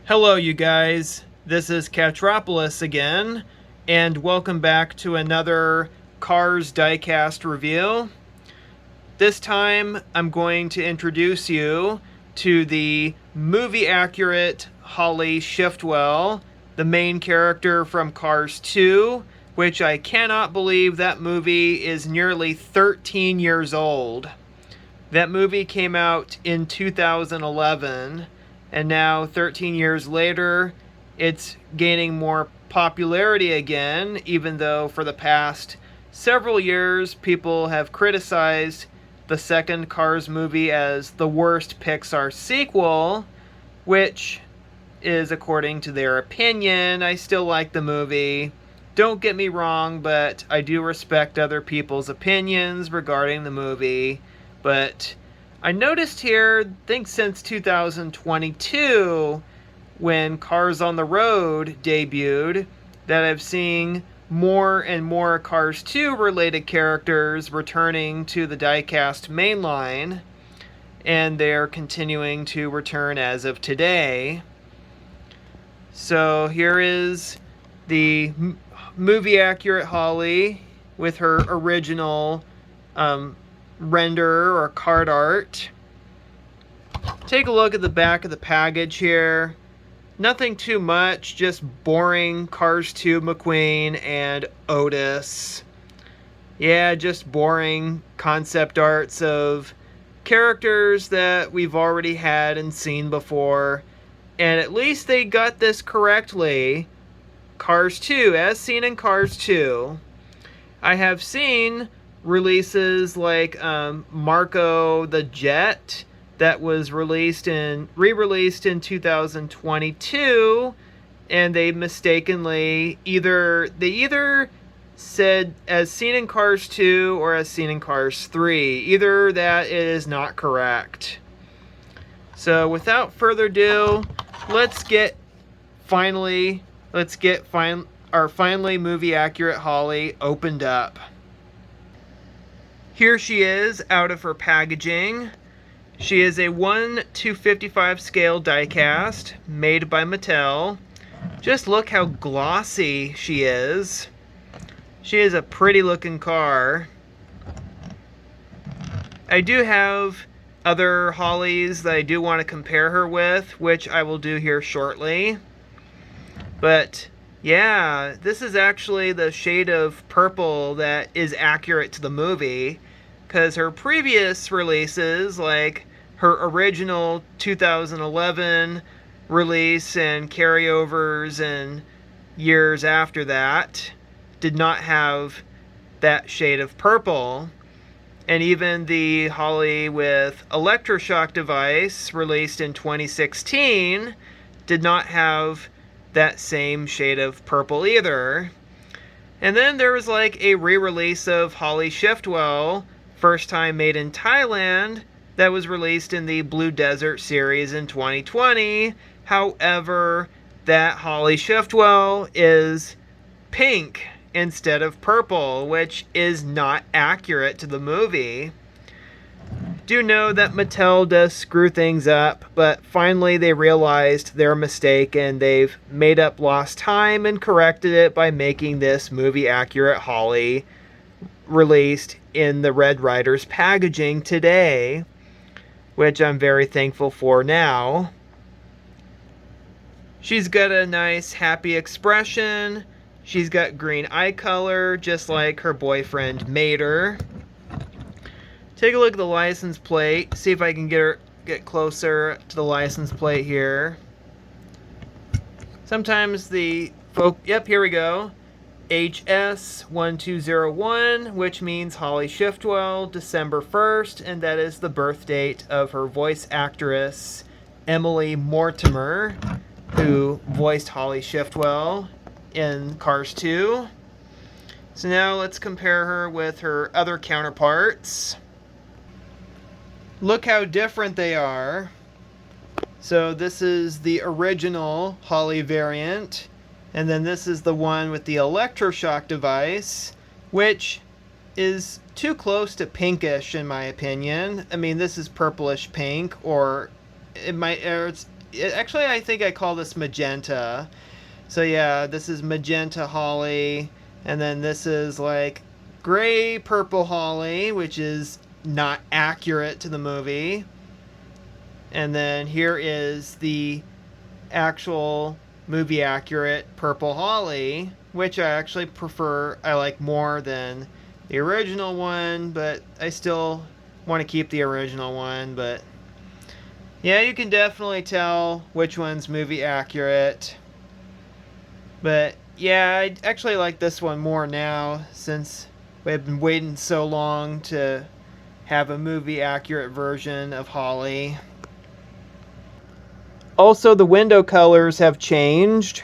Hello, you guys. This is Catropolis again, and welcome back to another Cars diecast review. This time, I'm going to introduce you to the movie-accurate Holley Shiftwell, the main character from Cars 2, which I cannot believe that movie is nearly 13 years old. That movie came out in 2011, and now 13 years later, it's gaining more popularity again, even though for the past several years people have criticized the second Cars movie as the worst Pixar sequel, which is according to their opinion. I still like the movie. Don't get me wrong, but I do respect other people's opinions regarding the movie. But I noticed here, I think since 2022, when Cars on the Road debuted, that I've seen more and more Cars 2 related characters returning to the diecast mainline, and they're continuing to return as of today. So here is the movie accurate Holley with her original render or card art. Take a look at the back of the package here. Nothing too much, just boring Cars 2 McQueen and Otis. Yeah, just boring concept arts of characters that we've already had and seen before. And at least they got this correctly. Cars 2, as seen in Cars 2. I have seen releases like Marco the Jet that was re-released in 2022, and they mistakenly either said as seen in Cars 2 or as seen in Cars 3. Either that is not correct. So without further ado, let's get our finally movie accurate Holley opened up. Here she is out of her packaging. She is a 1/255 scale diecast made by Mattel. Just look how glossy she is. She is a pretty looking car. I do have other Holleys that I do want to compare her with, which I will do here shortly. But yeah, this is actually the shade of purple that is accurate to the movie, because her previous releases, like her original 2011 release and carryovers and years after that, did not have that shade of purple. And even the Holley with electroshock device, released in 2016, did not have that same shade of purple either. And then there was like a re-release of Holley Shiftwell, first time made in Thailand, that was released in the Blue Desert series in 2020. However, that Holley Shiftwell is pink instead of purple, which is not accurate to the movie. Do know that Mattel does screw things up, but finally they realized their mistake and they've made up lost time and corrected it by making this movie accurate Holley released in the Red Riders packaging today, which I'm very thankful for now. She's got a nice happy expression. She's got green eye color, just like her boyfriend Mater. Take a look at the license plate. See if I can get closer to the license plate here. Sometimes yep, here we go. HS1201, which means Holley Shiftwell, December 1st, and that is the birth date of her voice actress, Emily Mortimer, who voiced Holley Shiftwell in Cars 2. So now let's compare her with her other counterparts. Look how different they are. So this is the original Holley variant, and then this is the one with the electroshock device, which is too close to pinkish in my opinion. I mean, this is purplish pink, or it's actually, I think I call this magenta. So yeah, this is magenta Holley, and then this is like gray purple Holley, which is not accurate to the movie. And then here is the actual movie accurate purple Holley, which I actually prefer. I like more than the original one, but I still want to keep the original one. But yeah, you can definitely tell which one's movie accurate. But yeah, I actually like this one more now since we've been waiting so long to have a movie accurate version of Holley. Also, the window colors have changed.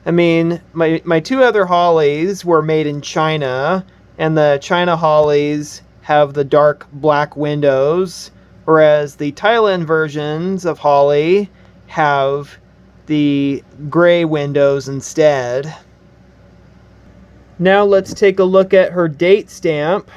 I mean, my two other Hollies were made in China, and the China Hollies have the dark black windows, whereas the Thailand versions of Holley have the gray windows instead. Now let's take a look at her date stamp,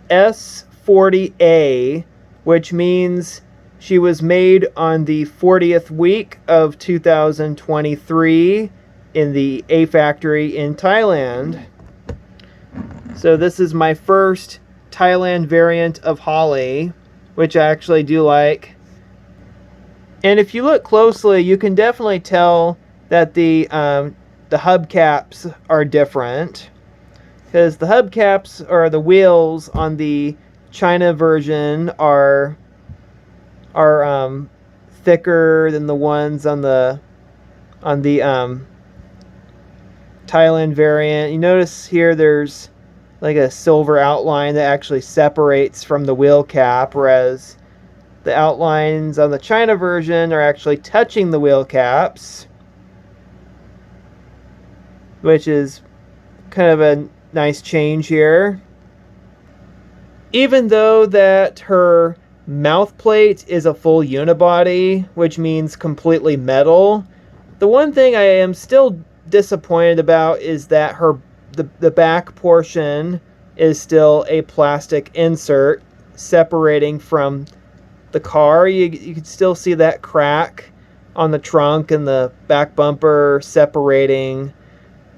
S40A, which means she was made on the 40th week of 2023 in the A factory in Thailand. So this is my first Thailand variant of Holley, which I actually do like. And if you look closely, you can definitely tell that the hubcaps are different, because the hubcaps or the wheels on the China version are thicker than the ones on the Thailand variant. You notice here there's like a silver outline that actually separates from the wheel cap, whereas the outlines on the China version are actually touching the wheel caps, which is kind of a nice change here. Even though that her mouth plate is a full unibody, which means completely metal, the one thing I am still disappointed about is that the back portion is still a plastic insert separating from the car. You can still see that crack on the trunk and the back bumper separating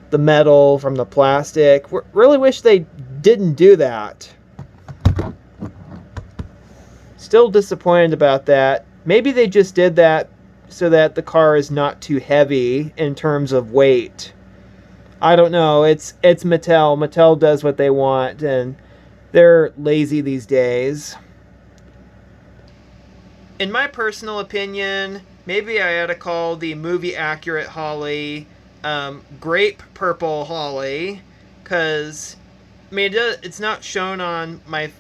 the metal from the plastic. Really wish they didn't do that. Still disappointed about that. Maybe they just did that so that the car is not too heavy in terms of weight. I don't know. It's Mattel. Mattel does what they want, and they're lazy these days. In my personal opinion, maybe I ought to call the movie accurate Holley grape purple Holley, because I mean it's not shown on my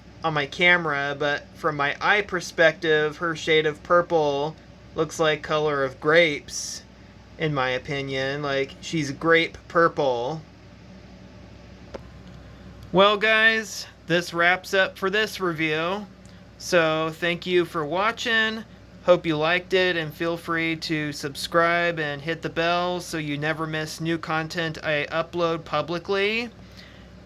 camera, but from my eye perspective, her shade of purple looks like color of grapes, in my opinion. Like, she's grape purple. Well guys, this wraps up for this review. So thank you for watching. Hope you liked it, and feel free to subscribe and hit the bell so you never miss new content I upload publicly.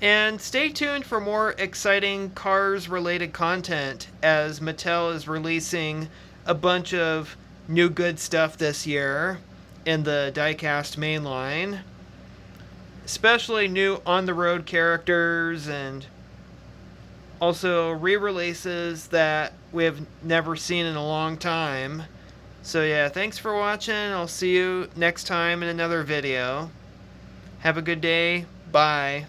And stay tuned for more exciting Cars related content, as Mattel is releasing a bunch of new good stuff this year in the diecast mainline. Especially new on-the-road characters, and also re-releases that we have never seen in a long time. So yeah, thanks for watching. I'll see you next time in another video. Have a good day. Bye.